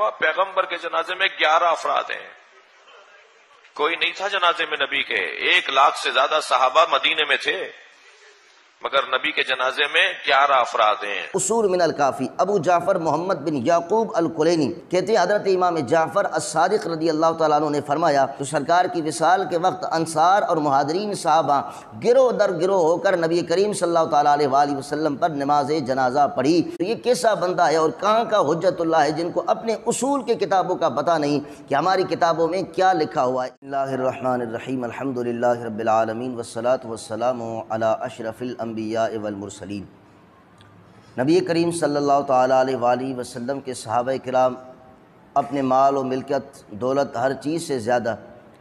ہوا؟ پیغمبر کے جنازے میں 11 افراد ہیں، کوئی نہیں تھا جنازے میں نبی کے، 1 لاکھ سے زیادہ صحابہ مدینے میں تھے، مگر نبی کے جنازے میں 11 افراد ہیں۔ اصول من الکافی ابو جعفر محمد بن یعقوب الکلینی کہتے ہیں حضرت امام جعفر الصادق رضی اللہ تعالیٰ عنہ نے فرمایا تو سرکار کی وصال کے وقت انصار اور مہاجرین صحابہ گروہ در گروہ ہو کر نبی کریم صلی اللہ تعالیٰ علیہ وآلہ وسلم پر نماز جنازہ پڑھی۔ تو یہ کیسا بندہ ہے اور کہاں کا حجت اللہ ہے جن کو اپنے اصول کے کتابوں کا پتہ نہیں کہ ہماری کتابوں میں کیا لکھا ہوا ہے۔ بسم اللہ الرحمن الرحیم، الحمدللہ رب العالمین والصلاة والسلام علی اشرف الانبیاء والمرسلین۔ نبی کریم صلی اللہ تعالیٰ علیہ وآلہ وسلم کے صحابہ کرام اپنے مال و ملکت دولت ہر چیز سے زیادہ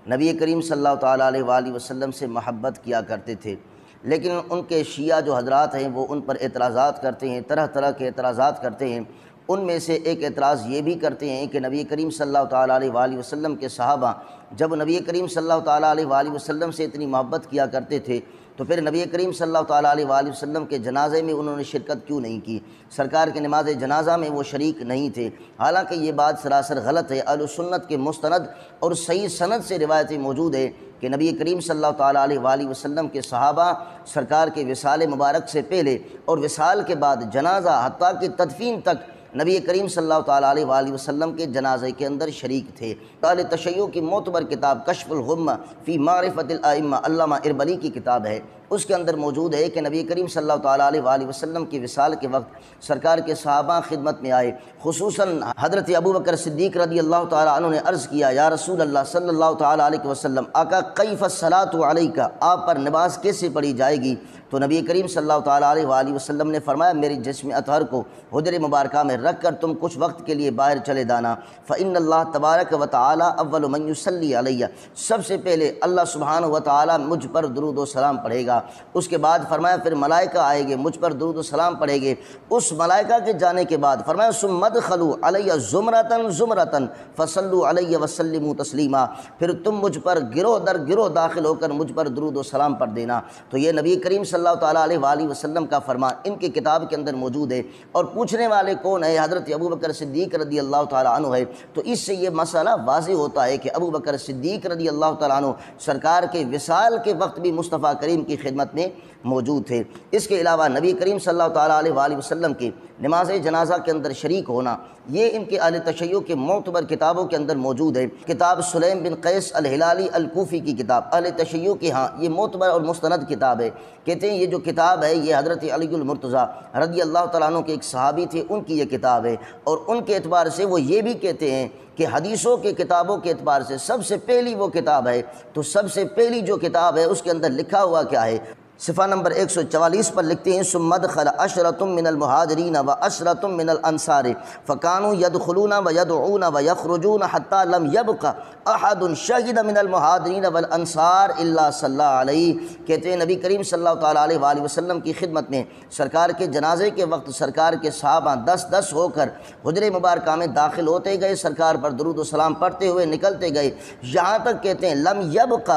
نبی کریم صلی اللہ تعالیٰ علیہ وآلہ وسلم سے محبت کیا کرتے تھے، لیکن ان کے شیعہ جو حضرات ہیں وہ ان پر اعتراضات کرتے ہیں، طرح طرح کے اعتراضات کرتے ہیں۔ ان میں سے ایک اعتراض یہ بھی کرتے ہیں کہ نبی کریم صلی اللہ تعالیٰ علیہ وآلہ وسلم کے صحابہ جب نبی کریم صلی اللہ تعالیٰ علیہ وآلہ وسلم سے اتنی محبت کیا کرتے تھے تو پھر نبی کریم صلی اللہ تعالیٰ علیہ وآلہ وسلم کے جنازے میں انہوں نے شرکت کیوں نہیں کی، سرکار کے نماز جنازہ میں وہ شریک نہیں تھے۔ حالانکہ یہ بات سراسر غلط ہے۔ اہل سنت کے مستند اور صحیح سند سے روایتیں موجود ہیں کہ نبی کریم صلی اللہ تعالیٰ علیہ وآلہ وسلم کے صحابہ سرکار کے وصال مبارک سے پہلے اور وصال کے بعد جنازہ حتیٰ کہ تدفین تک نبی کریم صلی اللہ تعالیٰ علیہ وآلہ وسلم کے جنازے کے اندر شریک تھے۔ اہل تشیع کی معتبر کتاب کشف الغمہ فی معرفت الائمہ علامہ اربلی کی کتاب ہے، اس کے اندر موجود ہے کہ نبی کریم صلی اللہ تعالیٰ علیہ وآلہ وسلم کی وصال کے وقت سرکار کے صحابہ خدمت میں آئے، خصوصاً حضرت ابو بکر صدیق رضی اللہ تعالیٰ عنہ نے عرض کیا یا رسول اللہ صلی اللہ تعالیٰ علیہ وسلم آقا کیف الصلاۃ علیک، آپ پر نماز کیسے پڑھی جائے گی؟ تو نبی کریم صلی اللہ تعالیٰ علیہ وآلہ وسلم نے فرمایا میری جسم اطہر کو حجر مبارکہ میں رکھ کر تم کچھ وقت کے لیے باہر چلے جانا، فإن اللہ تبارک و تعالی اول من یصلی علیہ، سب سے پہلے اللہ سبحانہ و تعالی مجھ پر درود و سلام پڑھے گا۔ اس کے بعد فرمایا پھر ملائکہ آئے گے مجھ پر درود و سلام پڑھے گے۔ اس ملائکہ کے جانے کے بعد فرمایا ثم ادخلوا علیہ زمرۃ زمرۃ فصلوا علیہ وسلموا تسلیما، پھر تم مجھ پر گروہ در گروہ داخل ہو کر مجھ پر درود و سلام پڑھ دینا۔ تو یہ نبی کریم صلی اللہ تعالیٰ علیہ وآلہ وسلم کا فرمان ان کی کتاب کے اندر موجود ہے، اور پوچھنے والے کون ہے؟ حضرت ابو بکر صدیق رضی اللہ تعالیٰ عنہ ہے۔ تو اس سے یہ مسئلہ واضح ہوتا ہے کہ ابو بکر صدیق رضی اللہ تعالیٰ عنہ سرکار کے وصال کے وقت بھی مصطفیٰ کریم کی خدمت میں موجود تھے۔ اس کے علاوہ نبی کریم صلی اللہ تعالیٰ علیہ وآلہ وسلم کی نماز جنازہ کے اندر شریک ہونا یہ ان کے اہل تشیع کے معتبر کتابوں کے اندر موجود ہے۔ کتاب سلیم بن قیس الہلالی الکوفی کی کتاب اہل تشیع کے ہاں یہ معتبر اور مستند کتاب ہے۔ کہتے ہیں یہ جو کتاب ہے یہ حضرت علی المرتضیٰ رضی اللہ تعالیٰ عنہ کے ایک صحابی تھے، ان کی یہ کتاب ہے، اور ان کے اعتبار سے وہ یہ بھی کہتے ہیں کہ حدیثوں کے کتابوں کے اعتبار سے سب سے پہلی وہ کتاب ہے۔ تو سب سے پہلی جو کتاب ہے اس کے اندر لکھا ہوا کیا ہے؟ صفحہ نمبر 144 پر لکھتے ہیں ثم ادخل عشرۃ من المہاجرین وعشرۃ من الانصار فکانوا یدخلون ویدعون ویخرجون حتی لم یبق احد شہد من المہاجرین والانصار الا صلی علیہ۔ کہتے ہیں نبی کریم صلی اللہ تعالیٰ علیہ وآلہ وسلم کی خدمت میں سرکار کے جنازے کے وقت سرکار کے صحابہ 10 ہو کر حجر مبارکہ میں داخل ہوتے گئے، سرکار پر درود و سلام پڑھتے ہوئے نکلتے گئے، یہاں تک کہتے ہیں لم یبق،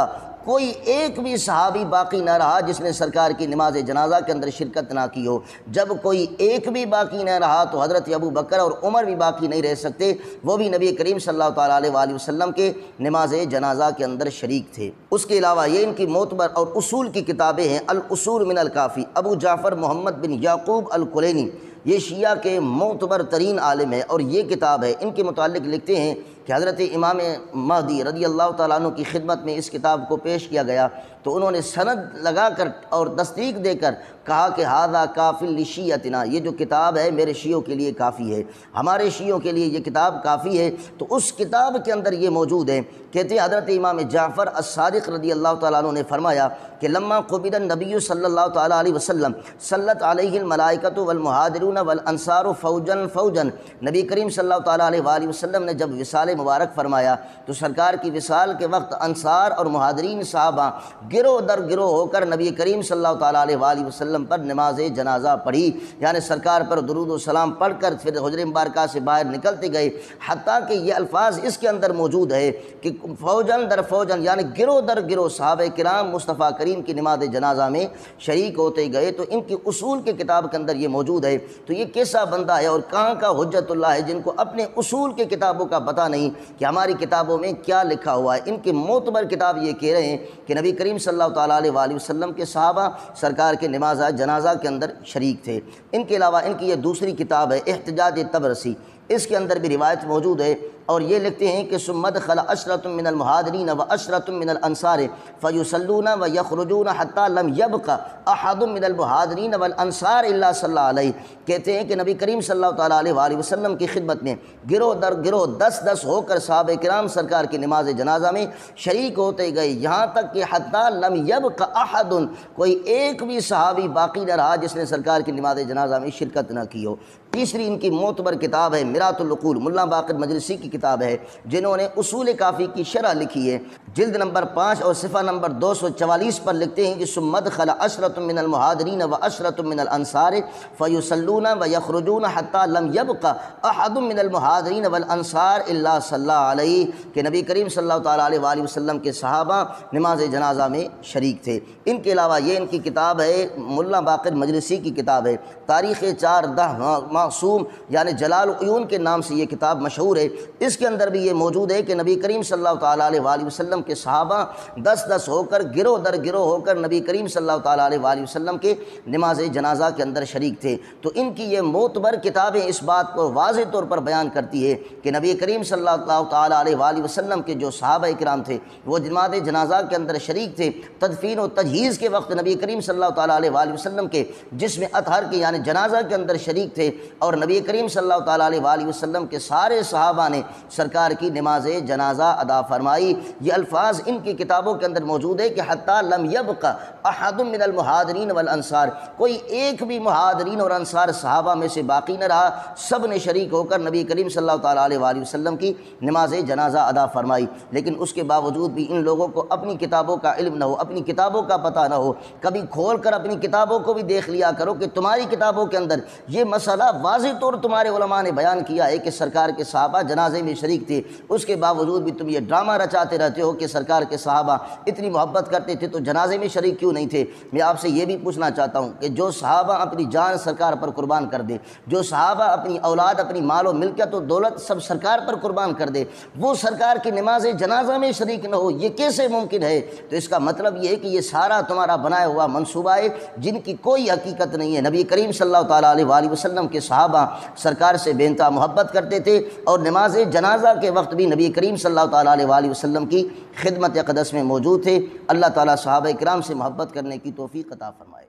کوئی ایک بھی صحابی باقی نہ رہا جس نے سرکار کی نماز جنازہ کے اندر شرکت نہ کی ہو۔ جب کوئی ایک بھی باقی نہ رہا تو حضرت ابو بکر اور عمر بھی باقی نہیں رہ سکتے، وہ بھی نبی کریم صلی اللہ تعالیٰ علیہ وآلہ وسلم کے نماز جنازہ کے اندر شریک تھے۔ اس کے علاوہ یہ ان کی معتبر اور اصول کی کتابیں ہیں الاصول من الکافی ابو جعفر محمد بن یعقوب الکلینی، یہ شیعہ کے معتبر ترین عالم ہے، اور یہ کتاب ہے۔ ان کے متعلق لکھتے ہیں کہ حضرت امام مہدی رضی اللہ تعالیٰ عنہ کی خدمت میں اس کتاب کو پیش کیا گیا تو انہوں نے سند لگا کر اور تصدیق دے کر کہا کہ ھذا کافی لشیعتنا، یہ جو کتاب ہے میرے شیعوں کے لیے کافی ہے، ہمارے شیعوں کے لیے یہ کتاب کافی ہے۔ تو اس کتاب کے اندر یہ موجود ہے۔ کہتے ہیں حضرت امام جعفر الصادق رضی اللہ تعالیٰ عنہ نے فرمایا کہ لما قبض النبی صلی اللہ تعالیٰ علیہ وسلم صلت علیہ الملائکۃ والمہاجرون والانصار فوجا فوجا، نبی کریم صلی اللہ تعالیٰ علیہ وآلہ وسلم نے جب وصال مبارک فرمایا تو سرکار کی وصال کے وقت انصار اور مہاجرین صحابہ گروہ در گروہ ہو کر نبی کریم صلی اللہ تعالیٰ علیہ وآلہ وسلم پر نماز جنازہ پڑھی، یعنی سرکار پر درود و سلام پڑھ کر پھر حجر مبارکہ سے باہر نکلتے گئے، حتیٰ کہ یہ الفاظ اس کے اندر موجود ہے کہ فوجن در فوجن، یعنی گروہ در گروہ صحابہ کرام مصطفیٰ کریم کی نماز جنازہ میں شریک ہوتے گئے۔ تو ان کی اصول کے کتاب کے اندر یہ موجود ہے تو یہ کیسا بندہ ہے اور کہاں کا حجت اللہ ہے جن کو اپنے اصول کے کتابوں کا پتہ نہیں کہ ہماری کتابوں میں کیا لکھا ہوا ہے۔ ان کی معتبر کتاب یہ کہہ رہے ہیں کہ نبی کریم صلی اللہ تعالیٰ علیہ وآلہ وسلم کے صحابہ سرکار کے نماز جنازہ کے اندر شریک تھے۔ ان کے علاوہ ان کی یہ دوسری کتاب ہے احتجاج طبرسی، اس کے اندر بھی روایت موجود ہے، اور یہ لکھتے ہیں کہ ثم دخل عشرۃ من المہاجرین و عشرۃ من الانصار فیصلون و یخرجون حتی لم یبق احد من المہاجرین والانصار الا صلی اللہ علیہ۔ کہتے ہیں کہ نبی کریم صلی اللہ تعالیٰ علیہ وآلہ وسلم کی خدمت میں گروہ در گروہ 10 ہو کر صحابہ کرام سرکار کی نماز جنازہ میں شریک ہوتے گئے، یہاں تک کہ حتی لم یبق احد، کوئی ایک بھی صحابی باقی نہ رہا جس نے سرکار کی نماز جنازہ میں شرکت نہ کی ہو۔ تیسری ان کی معتبر کتاب ہے مرآۃ العقول، ملا باقر مجلسی کی کتاب ہے، جنہوں نے اصول کافی کی شرح لکھی ہے۔ جلد نمبر 5 اور صفحہ نمبر 244 پر لکھتے ہیں کہ ثم دخل عشرۃ من المہاجرین و عشرۃ من الانصار فیصلون و یخرجون حتی لم یبق احد من المہاجرین والانصار الا صلی اللہ علیہ، کہ نبی کریم صلی اللہ تعالیٰ علیہ وآلہ وسلم کے صحابہ نماز جنازہ میں شریک تھے۔ ان کے علاوہ یہ ان کی کتاب ہے ملا باقر مجلسی کی کتاب ہے تاریخ 410 معصوم، یعنی جلال العیون کے نام سے یہ کتاب مشہور ہے۔ اس کے اندر بھی یہ موجود ہے کہ نبی کریم صلی اللہ تعالیٰ علیہ وآلہ وسلم کے صحابہ 10 ہو کر گروہ در گروہ ہو کر نبی کریم صلی اللہ تعالیٰ علیہ وآلہ وسلم کے نماز جنازہ کے اندر شریک تھے۔ تو ان کی یہ معتبر کتابیں اس بات کو واضح طور پر بیان کرتی ہے کہ نبی کریم صلی اللہ تعالیٰ علیہ وآلہ وسلم کے جو صحابہ کرام تھے وہ نماز جنازہ کے اندر شریک تھے۔ تدفین و تجہیز کے وقت نبی کریم صلی اللہ تعالیٰ علیہ وآلہ وسلم کے جسم اطہر کے یعنی جنازہ کے اندر شریک تھے، اور نبی کریم صلی اللہ تعالیٰ علیہ وآلہ وسلم کے سارے صحابہ نے سرکار کی نماز جنازہ ادا فرمائی۔ یہ الفاظ ان کی کتابوں کے اندر موجود ہے کہ حتی لم یبق احد من المہاجرین والانصار، کوئی ایک بھی مہاجرین اور انصار صحابہ میں سے باقی نہ رہا، سب نے شریک ہو کر نبی کریم صلی اللہ تعالیٰ علیہ وآلہ وسلم کی نماز جنازہ ادا فرمائی۔ لیکن اس کے باوجود بھی ان لوگوں کو اپنی کتابوں کا علم نہ ہو، اپنی کتابوں کا پتہ نہ ہو۔ کبھی کھول کر اپنی کتابوں کو بھی دیکھ لیا کرو کہ تمہاری کتابوں کے اندر یہ مسئلہ واضح طور تمہارے علماء نے بیان کیا ہے کہ سرکار کے صحابہ جنازے میں شریک تھے، اس کے باوجود بھی تم یہ ڈرامہ رچاتے رہتے ہو کہ سرکار کے صحابہ اتنی محبت کرتے تھے تو جنازے میں شریک کیوں نہیں تھے۔ میں آپ سے یہ بھی پوچھنا چاہتا ہوں کہ جو صحابہ اپنی جان سرکار پر قربان کر دے، جو صحابہ اپنی اولاد، اپنی مال و ملکیت و دولت سب سرکار پر قربان کر دے، وہ سرکار کی نماز جنازہ میں شریک نہ ہو، یہ کیسے ممکن ہے؟ تو اس کا مطلب یہ ہے کہ یہ سارا تمہارا بنایا ہوا منصوبہ ہے جن کی کوئی حقیقت نہیں ہے۔ نبی کریم صلی اللہ تعالیٰ علیہ وآلہ وسلم کے صحابہ سرکار سے بے انتہا محبت کرتے تھے، اور نماز جنازہ کے وقت بھی نبی کریم صلی اللہ تعالیٰ علیہ وآلہ وسلم کی خدمت اقدس میں موجود تھے۔ اللہ تعالیٰ صحابہ کرام سے محبت کرنے کی توفیق عطا فرمائے۔